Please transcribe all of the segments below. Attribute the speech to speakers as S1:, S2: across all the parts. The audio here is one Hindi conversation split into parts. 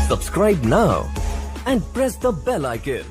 S1: Subscribe now and press the bell icon.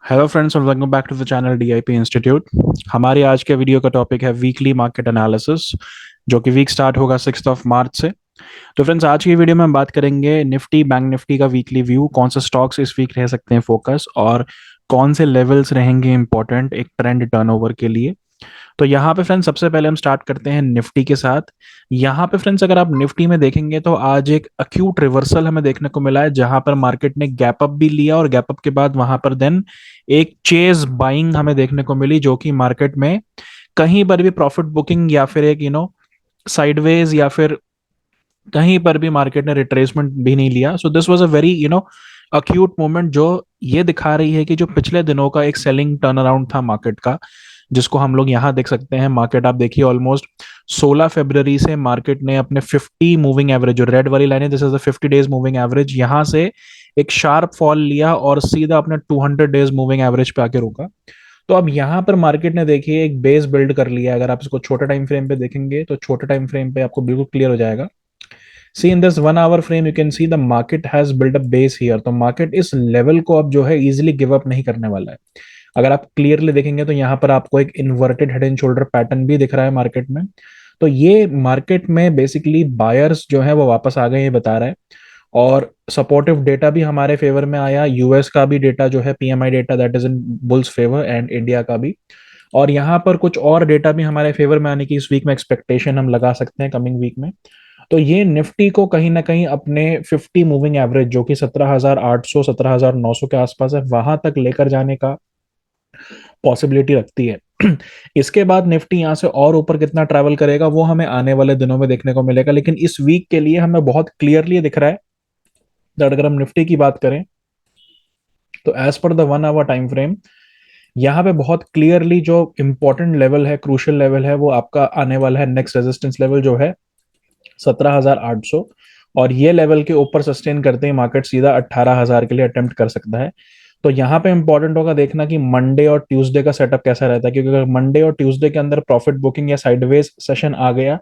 S2: Hello friends और welcome back to the channel DIP institute. हमारी आज के वीडियो का टॉपिक है वीकली मार्केट एनालिसिस, जो कि वीक स्टार्ट होगा 6 से। तो फ्रेंड्स, आज की वीडियो में हम बात करेंगे निफ्टी बैंक निफ्टी का वीकली व्यू, कौन से स्टॉक्स इस वीक रह सकते हैं फोकस, और कौन से लेवल्स रहेंगे इंपॉर्टेंट एक ट्रेंड टर्नओवर के लिए। तो यहाँ पे फ्रेंड्स सबसे पहले हम स्टार्ट करते हैं निफ्टी के साथ। यहाँ पे फ्रेंड्स अगर आप निफ्टी में देखेंगे तो आज एक अक्यूट रिवर्सल हमें देखने को मिला है, जहां पर मार्केट ने गैप अप भी लिया और गैप अप के बाद वहां पर देन एक चेज बाइंग हमें देखने को मिली, जो कि मार्केट में कहीं पर भी प्रॉफिट बुकिंग या फिर एक साइडवेज या फिर कहीं पर भी मार्केट ने रिट्रेसमेंट भी नहीं लिया। So this was a very acute moment, जो ये दिखा रही है कि जो पिछले दिनों का एक सेलिंग टर्न अराउंड था मार्केट का, जिसको हम लोग यहाँ देख सकते हैं। मार्केट आप देखिए ऑलमोस्ट 16 फरवरी से मार्केट ने अपने 50 मूविंग एवरेज, जो रेड वाली लाइन है, this is the 50 days moving average, यहाँ से एक शार्प फॉल लिया और सीधा अपने 200 डेज मूविंग एवरेज पे आके रुका। तो अब यहाँ पर मार्केट ने देखिए एक बेस बिल्ड कर लिया। अगर आप इसको छोटे टाइम फ्रेम पे देखेंगे तो छोटे टाइम फ्रेम पे आपको बिल्कुल क्लियर हो जाएगा। सी in this 1 hour frame you can see the market has built a base here। तो मार्केट इस लेवल को अब जो है इजीली गिव अप नहीं करने वाला है। अगर आप क्लियरली देखेंगे तो यहाँ पर आपको एक inverted head and shoulder pattern भी दिख रहा है मार्केट में। तो ये मार्केट में बेसिकली बायर्स जो है वो वापस आ गए, ये बता रहा है। और सपोर्टिव डेटा भी हमारे फेवर में आया, यूएस का भी डेटा जो है PMI data, that is in bulls favour, and India का भी। और यहाँ पर कुछ और डेटा भी हमारे फेवर में आने की इस वीक में एक्सपेक्टेशन हम लगा सकते हैं कमिंग वीक में। तो ये निफ्टी को कहीं ना कहीं अपने 50 मूविंग एवरेज, जो कि 17,800 17,900 के आसपास है, वहां तक लेकर जाने का पॉसिबिलिटी रखती है। इसके बाद निफ्टी यहां से और ऊपर कितना ट्रैवल करेगा वो हमें आने वाले दिनों में देखने को मिलेगा, लेकिन इस वीक के लिए हमें बहुत क्लियरली दिख रहा है दैट अगर हम निफ्टी की बात करें तो as per the 1 hour time frame, यहाँ पे बहुत क्लियरली जो इंपॉर्टेंट लेवल है, क्रूशियल लेवल है, वो आपका आने वाला है नेक्स्ट रेजिस्टेंस लेवल, जो है 17,800। और ये लेवल के ऊपर सस्टेन करते ही मार्केट सीधा 18,000 के लिए अटेम्प्ट कर सकता है। तो यहाँ पे इंपॉर्टेंट होगा देखना कि मंडे और ट्यूसडे का सेटअप कैसा रहता है, क्योंकि अगर मंडे और ट्यूसडे के अंदर प्रॉफिट बुकिंग या साइडवेज सेशन आ गया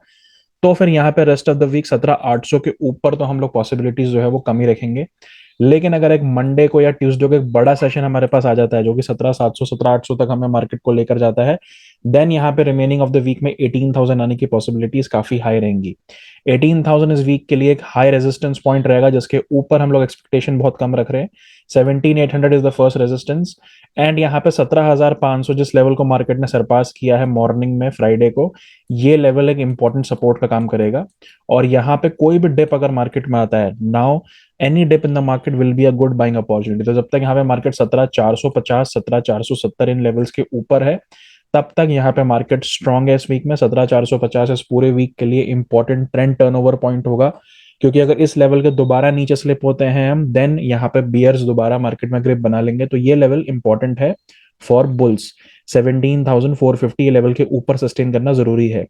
S2: तो फिर यहाँ पे रेस्ट ऑफ द वीक 17,800 के ऊपर तो हम लोग पॉसिबिलिटीज जो है वो कम ही रखेंगे। लेकिन अगर एक मंडे को या ट्यूसडे को एक बड़ा सेशन हमारे पास आ जाता है, जो कि 17,700 17,800 तक हमें मार्केट को लेकर जाता है, देन यहाँ पे रिमेनिंग ऑफ द वीक में 18,000 आने की पॉसिबिलिटीज काफी हाई रहेंगी। 18,000 इस वीक के लिए एक हाई रेजिस्टेंस पॉइंट रहेगा, जिसके ऊपर हम लोग एक्सपेक्टेशन बहुत कम रख रहे हैं। 17,800 is the first resistance. And यहाँ पे 17,500 जिस लेवल को मार्केट ने सरपास किया है मॉर्निंग में फ्राइडे को, ये लेवल एक इंपॉर्टेंट सपोर्ट का काम करेगा। और यहाँ पे कोई भी डिप अगर मार्केट में आता है, now any dip in the market will be a good buying opportunity. तो जब तक यहाँ पे मार्केट 17,450 17,470 इन लेवल्स के ऊपर है, तब तक यहाँ पे मार्केट स्ट्रॉन्ग है। इस वीक में 17,450 इस पूरे वीक के लिए इंपॉर्टेंट ट्रेंड टर्नओवर पॉइंट होगा, क्योंकि अगर इस लेवल के दोबारा नीचे स्लिप होते हैं हम, देन यहाँ पे बियर्स दोबारा मार्केट में ग्रिप बना लेंगे। तो ये लेवल इंपॉर्टेंट है फॉर बुल्स। 17,450 ये लेवल के ऊपर सस्टेन करना जरूरी है।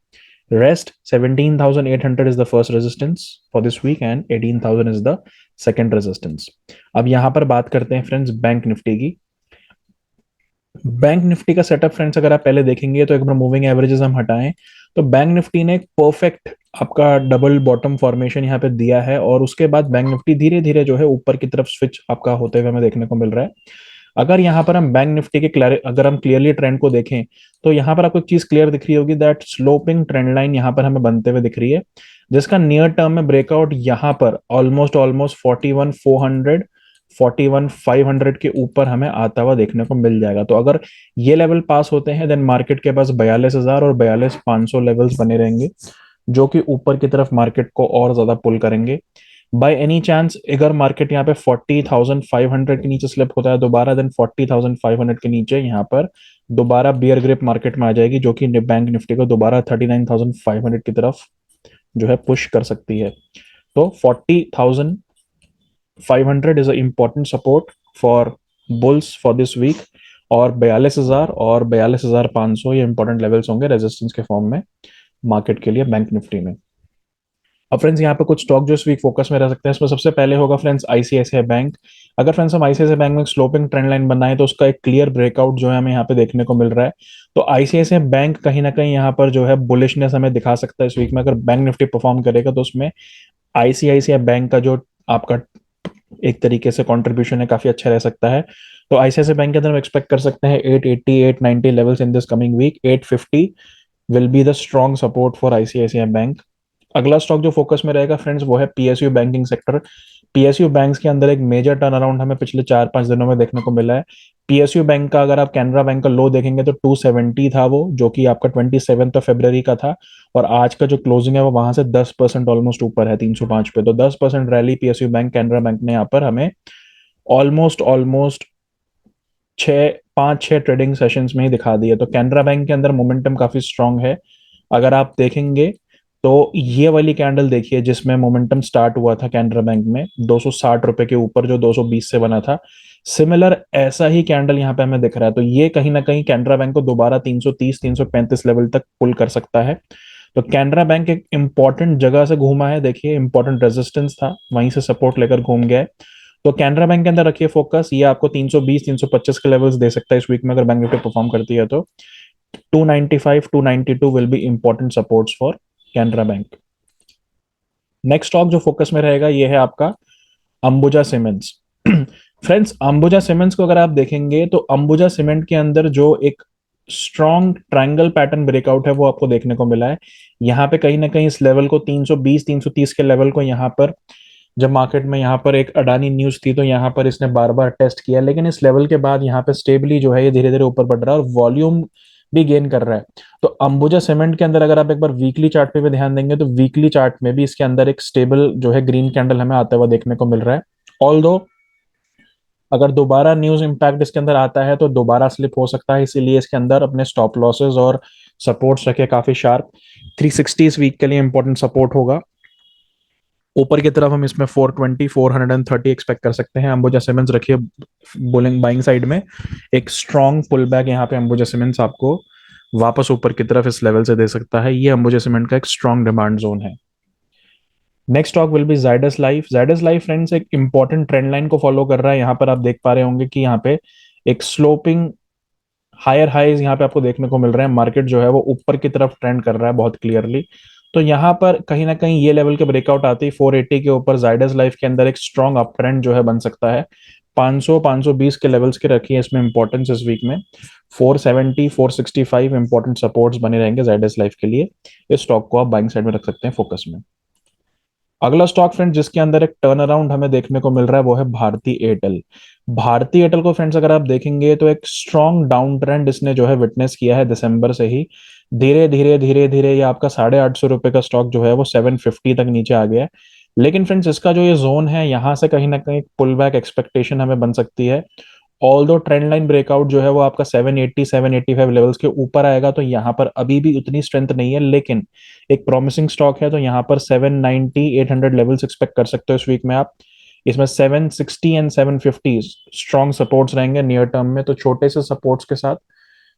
S2: Rest 17,800 is the first resistance for this week and 18,000 is the second resistance. अब यहाँ पर बात करते हैं फ्रेंड्स बैंक निफ्टी की। बैंक निफ्टी का सेटअप फ्रेंड्स अगर आप पहले देखेंगे तो एक बार मूविंग एवरेजेस हम हटाएं तो बैंक निफ्टी ने एक परफेक्ट आपका डबल बॉटम फॉर्मेशन यहाँ पे दिया है, और उसके बाद बैंक निफ्टी धीरे धीरे जो है ऊपर की तरफ स्विच आपका होते हुए हमें देखने को मिल रहा है। अगर यहाँ पर हम बैंक निफ्टी के अगर हम क्लियरली ट्रेंड को देखें तो यहाँ पर आपको एक चीज क्लियर दिख रही होगी, दैट स्लोपिंग ट्रेंड लाइन यहाँ पर हमें बनते हुए दिख रही है, जिसका नियर टर्म में ब्रेकआउट यहाँ पर ऑलमोस्ट 41,400 41,500 के ऊपर हमें आता हुआ देखने को मिल जाएगा। तो अगर ये लेवल पास होते हैं देन मार्केट के पास 42,000 और 42,500 लेवल्स बने रहेंगे, जो कि ऊपर की तरफ मार्केट को और ज्यादा पुल करेंगे। बाय एनी चांस अगर मार्केट यहाँ पे 40,500 के नीचे स्लिप होता है दोबारा, देन 40,500 के नीचे यहाँ पर दोबारा बियर ग्रिप मार्केट में आ जाएगी, जो कि बैंक निफ्टी को दोबारा 39,500 की तरफ जो है पुश कर सकती है। तो 40,500 is a important support for bulls for this week, और 42,000 और 42,500 ये इंपॉर्टेंट लेवल्स होंगे रेजिस्टेंस के फॉर्म में मार्केट के लिए बैंक निफ्टी में। अब फ्रेंड्स यहाँ पे कुछ स्टॉक जो इस वीक फोकस में रह सकते हैं, इसमें सबसे पहले होगा फ्रेंड्स आईसीआईसीआई बैंक। अगर फ्रेंड्स हम आईसीआईसीआई बैंक में स्लोपिंग ट्रेंड लाइन बनाए तो उसका एक क्लियर ब्रेकआउट जो है हमें यहाँ पे देखने को मिल रहा है। तो आईसीआईसीआई बैंक कहीं ना कहीं यहाँ पर जो है बुलिशनेस हमें दिखा सकता है इस वीक में। अगर बैंक निफ्टी परफॉर्म करेगा तो उसमें आईसीआईसीआई बैंक का जो आपका एक तरीके से कंट्रीब्यूशन है काफी अच्छा रह सकता है। तो आईसीआईसीआई बैंक के अंदर हम एक्सपेक्ट कर सकते हैं 880 890 levels in this coming week. 850 will be the strong support for ICICI bank. अगला स्टॉक जो फोकस में रहेगा फ्रेंड्स वो है PSU banking sector. PSU banks के अंदर एक मेजर टर्न अराउंड हमें पिछले 4-5 दिनों में देखने को मिला है। पीएसयू बैंक का अगर आप कैनरा बैंक का लो देखेंगे तो 270 था वो, जो कि आपका 27 फरवरी का था, और आज का जो क्लोजिंग है वो वहां से 10% ऑलमोस्ट ऊपर है 305 पे। तो 10% rally PSU bank Canara bank ने यहाँ पर हमें ऑलमोस्ट ऑलमोस्ट 5-6 ट्रेडिंग सेशंस में ही दिखा दी है। तो कैनरा बैंक के अंदर मोमेंटम काफी स्ट्रांग है। अगर आप देखेंगे तो ये वाली कैंडल देखिए जिसमें मोमेंटम स्टार्ट हुआ था कैनरा बैंक में 260 रुपए के ऊपर, जो 220 से बना था, सिमिलर ऐसा ही कैंडल यहाँ पे हमें दिख रहा है। तो ये कहीं ना कहीं कैनरा बैंक को दोबारा 330 335 लेवल तक पुल कर सकता है। तो कैनरा बैंक एक इंपॉर्टेंट जगह से घूमा है, देखिए इंपॉर्टेंट रेजिस्टेंस था, वहीं से सपोर्ट लेकर घूम गया है। तो कैनरा बैंक के अंदर रखिए फोकस, ये आपको 320 325 के लेवल्स दे सकता है इस वीक में अगर बैंक निफ्टी परफॉर्म करती है तो। 295 292 will be important supports for Canara bank. Next stock जो फोकस में रहेगा ये है आपका Ambuja cements. Friends Ambuja cements को अगर आप देखेंगे तो अंबुजा सीमेंट के अंदर जो एक स्ट्रॉन्ग ट्रायंगल पैटर्न ब्रेकआउट है वो आपको देखने को मिला है। यहाँ पे कहीं ना कहीं इस लेवल को 320 330 के लेवल को यहाँ पर जब मार्केट में यहाँ पर एक अडानी न्यूज थी तो यहाँ पर इसने बार बार टेस्ट किया, लेकिन इस लेवल के बाद यहाँ पे स्टेबली जो है ये धीरे धीरे ऊपर बढ़ रहा है और वॉल्यूम भी गेन कर रहा है। तो अंबुजा सीमेंट के अंदर अगर आप एक बार वीकली चार्ट पे भी ध्यान देंगे तो वीकली चार्ट में भी इसके अंदर एक स्टेबल जो है ग्रीन कैंडल हमें आता हुआ देखने को मिल रहा है। ऑल्दो अगर दोबारा न्यूज इंपैक्ट इसके अंदर आता है तो दोबारा स्लिप हो सकता है, इसीलिए इसके अंदर अपने स्टॉप लॉसेस और सपोर्ट्स रखे काफी शार्प। 360 इस वीक के लिए इंपॉर्टेंट सपोर्ट होगा। ऊपर की तरफ हम इसमें 420 430 एक्सपेक्ट कर सकते हैं। अंबुजा सीमेंट्स रखिए बुलिंग बाइंग साइड में, एक स्ट्रॉन्ग पुल बैक यहाँ पे अंबुजा सीमेंट्स आपको वापस ऊपर की तरफ इस लेवल से दे सकता है। ये अंबुजा सीमेंट का एक स्ट्रॉन्ग डिमांड जोन है। Next stock will be Zydus life. Zydus life friends एक इंपॉर्टेंट ट्रेंड लाइन को फॉलो कर रहा है। यहाँ पर आप देख पा रहे होंगे कि यहाँ पे एक स्लोपिंग हायर हाइज यहाँ पे आपको देखने को मिल रहे हैं। मार्केट जो है वो ऊपर की तरफ ट्रेंड कर रहा है बहुत क्लियरली। तो यहाँ पर कहीं ना कहीं ये लेवल के ब्रेकआउट आते ही 480 के ऊपर जाइडस लाइफ के अंदर एक स्ट्रॉन्ग अप ट्रेंड जो है बन सकता है। 500 520 के लेवल्स के रखिए इसमें इंपॉर्टेंस इस वीक में। 470 465 इंपॉर्टेंट सपोर्ट्स बने रहेंगे जाइडस लाइफ के लिए। इस स्टॉक को आप बाइंग साइड में रख सकते हैं फोकस में। अगला स्टॉक फ्रेंड जिसके अंदर एक टर्न अराउंड हमें देखने को मिल रहा है वो है भारती एयरटेल। भारती एयरटेल को फ्रेंड्स अगर आप देखेंगे तो एक स्ट्रॉन्ग डाउन ट्रेंड इसने जो है विटनेस किया है दिसंबर से ही। धीरे धीरे धीरे धीरे ये आपका 850 रुपए का स्टॉक जो है वो 750 तक नीचे आ गया है। लेकिन फ्रेंड्स इसका जो ये जोन है यहाँ से कहीं ना कहीं पुल बैक एक्सपेक्टेशन हमें बन सकती है। ऑल दो ट्रेंड लाइन ब्रेकआउट जो है वो आपका 780 785 लेवल्स के ऊपर आएगा, तो यहाँ पर अभी भी उतनी स्ट्रेंथ नहीं है, लेकिन एक प्रॉमिसिंग स्टॉक है। तो यहाँ पर 790 800 लेवल्स एक्सपेक्ट कर सकते हो इस वीक में आप। इसमें 760 एंड 750 स्ट्रॉन्ग सपोर्ट्स रहेंगे नियर टर्म में। तो छोटे से सपोर्ट्स के साथ,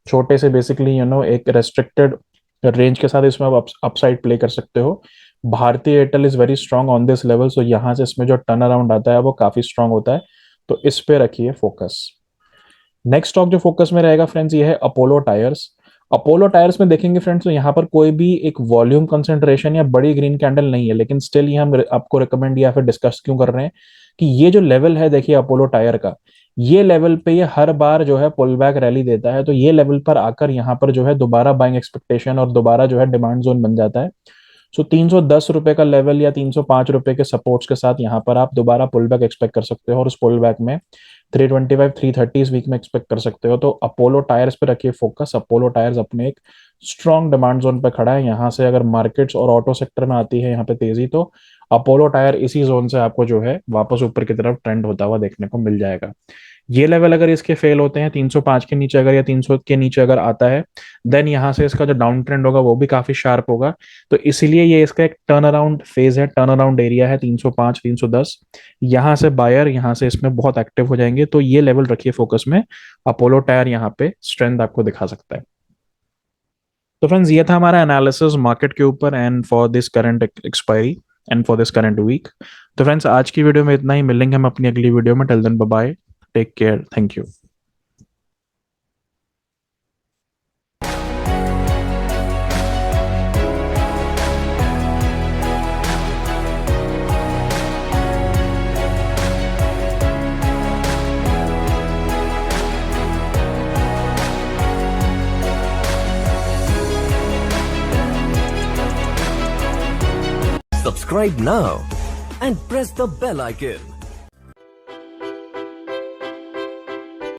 S2: छोटे से बेसिकली एक रेस्ट्रिक्टेड रेंज के साथ इसमें आप अपसाइड प्ले कर सकते हो। Bharti Airtel is very strong on this level, so यहाँ से इसमें जो टर्न अराउंड आता है वो काफी स्ट्रॉन्ग होता है। तो इस पे रखिए फोकस। नेक्स्ट स्टॉक जो फोकस में रहेगा फ्रेंड्स ये है अपोलो टायर्स। अपोलो टायर्स में देखेंगे फ्रेंड्स तो यहाँ पर कोई भी एक वॉल्यूम कंसेंट्रेशन या बड़ी ग्रीन कैंडल नहीं है, लेकिन स्टिल ये हम आपको रिकमेंड या फिर डिस्कस क्यों कर रहे हैं कि ये जो लेवल है देखिए अपोलो टायर का, ये लेवल पे ये हर बार जो है पुल बैक रैली देता है। तो ये लेवल पर आकर यहाँ पर जो है दोबारा बाइंग एक्सपेक्टेशन और दोबारा जो है डिमांड जोन बन जाता है। सो 310 रुपए का लेवल या 305 रुपए के सपोर्ट्स के साथ यहाँ पर आप दोबारा पुल बैक एक्सपेक्ट कर सकते हो, और उस पुल बैक में 325 330 वीक में एक्सपेक्ट कर सकते हो। तो अपोलो टायर्स पे रखिए फोकस। अपोलो टायर्स अपने एक स्ट्रॉन्ग डिमांड जोन पे खड़ा है। यहाँ से अगर मार्केट्स और ऑटो सेक्टर में आती है यहाँ पे तेजी, तो अपोलो टायर इसी जोन से आपको जो है वापस ऊपर की तरफ ट्रेंड होता हुआ देखने को मिल जाएगा। ये लेवल अगर इसके फेल होते हैं 305 के नीचे अगर, या 300 के नीचे अगर आता है, देन यहाँ से इसका जो डाउन ट्रेंड होगा वो भी काफी शार्प होगा। तो इसीलिए ये इसका एक टर्न अराउंड फेज है, टर्न अराउंड एरिया है 305 310। यहाँ से बायर यहाँ से इसमें बहुत एक्टिव हो जाएंगे, तो ये लेवल रखिए फोकस में। अपोलो टायर यहाँ पे स्ट्रेंथ आपको दिखा सकता है। तो फ्रेंड्स, ये था हमारा एनालिसिस मार्केट के ऊपर and for this current expiry and for this current week. तो फ्रेंड्स, आज की वीडियो में इतना ही। मिलेंगे हम अपनी अगली वीडियो में। Till then bye bye, take care, thank you.
S1: Subscribe now and press the bell icon.